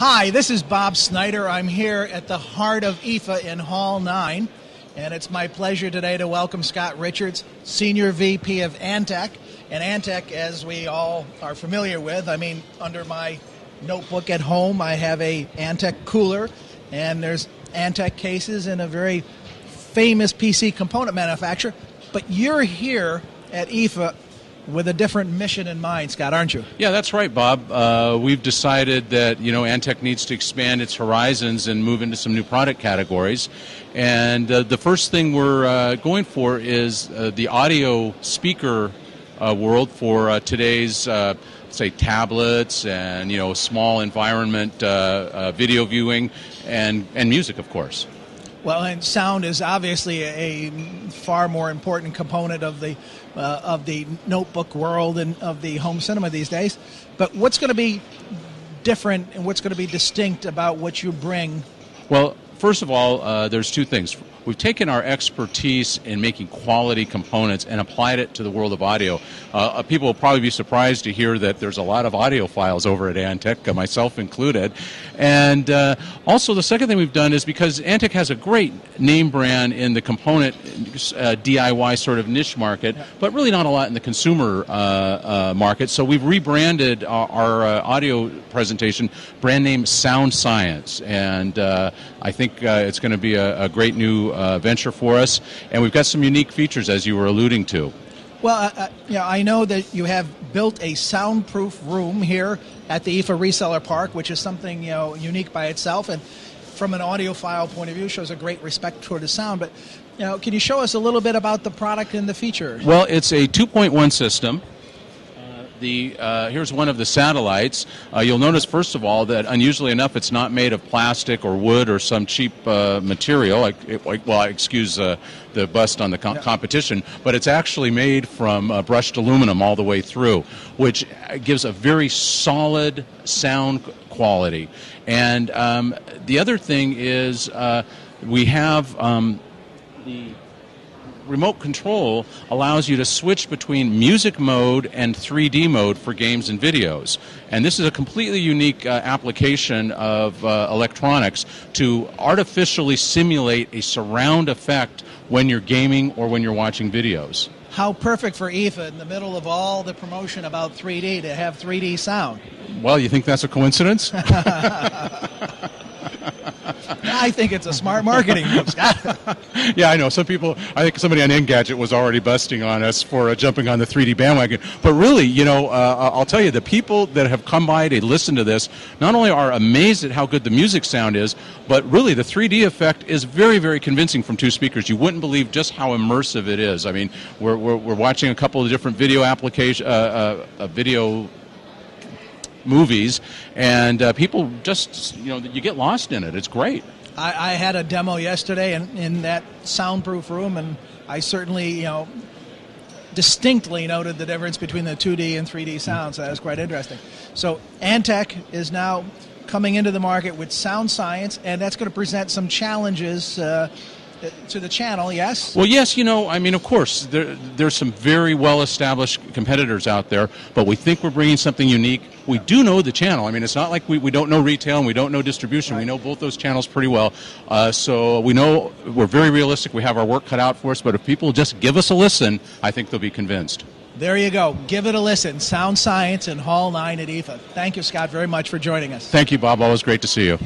Hi, this is Bob Snyder. I'm here at the heart of IFA in Hall 9, and it's my pleasure today to welcome Scott Richards, Senior VP of Antec. And Antec, as we all are familiar with, I mean, under my notebook at home, I have a Antec cooler, and there's Antec cases and a very famous PC component manufacturer. But you're here at IFA with a different mission in mind, Scott, aren't you? Yeah, that's right, Bob. We've decided that, Antec needs to expand its horizons and move into some new product categories. And the first thing we're going for is the audio speaker world for today's, say, tablets and, small environment video viewing and music, of course. Well, and sound is obviously a far more important component of the notebook world and of the home cinema these days. But what's going to be different and what's going to be distinct about what you bring? Well, first of all, there's two things. We've taken our expertise in making quality components and applied it to the world of audio. People will probably be surprised to hear that there's a lot of audiophiles over at Antec, myself included. And also the second thing we've done is because Antec has a great name brand in the component DIY sort of niche market, but really not a lot in the consumer market. So we've rebranded our audio presentation, brand name SoundScience. And I think it's going to be a great new venture for us, and we've got some unique features, as you were alluding to. Well, I know that you have built a soundproof room here at the IFA Reseller Park, which is something unique by itself, and from an audiophile point of view, shows a great respect toward the sound. But can you show us a little bit about the product and the features? Well, it's a 2.1 system. Here's one of the satellites. You'll notice, first of all, that unusually enough, it's not made of plastic or wood or some cheap material. Excuse the bust on the competition, but it's actually made from brushed aluminum all the way through, which gives a very solid sound quality. And the other thing is we have the remote control allows you to switch between music mode and 3D mode for games and videos. And this is a completely unique application of electronics to artificially simulate a surround effect when you're gaming or when you're watching videos. How perfect for IFA in the middle of all the promotion about 3D to have 3D sound. Well, you think that's a coincidence? I think it's a smart marketing move, Scott. Yeah, I know. I think somebody on Engadget was already busting on us for jumping on the 3D bandwagon. But really, I'll tell you, the people that have come by to listen to this not only are amazed at how good the music sound is, but really the 3D effect is very, very convincing from two speakers. You wouldn't believe just how immersive it is. I mean, we're watching a couple of different video video movies, and people just, you get lost in it. It's great. I had a demo yesterday in that soundproof room, and I certainly, distinctly noted the difference between the 2D and 3D sound, so that was quite interesting. So Antec is now coming into the market with SoundScience, and that's going to present some challenges to the channel, yes? Well, yes, of course, there's some very well-established competitors out there, but we think we're bringing something unique. We do know the channel. I mean, it's not like we don't know retail and we don't know distribution. Right. We know both those channels pretty well. So we know we're very realistic. We have our work cut out for us, but if people just give us a listen, I think they'll be convinced. There you go. Give it a listen. SoundScience in Hall 9 at IFA. Thank you, Scott, very much for joining us. Thank you, Bob. Always great to see you.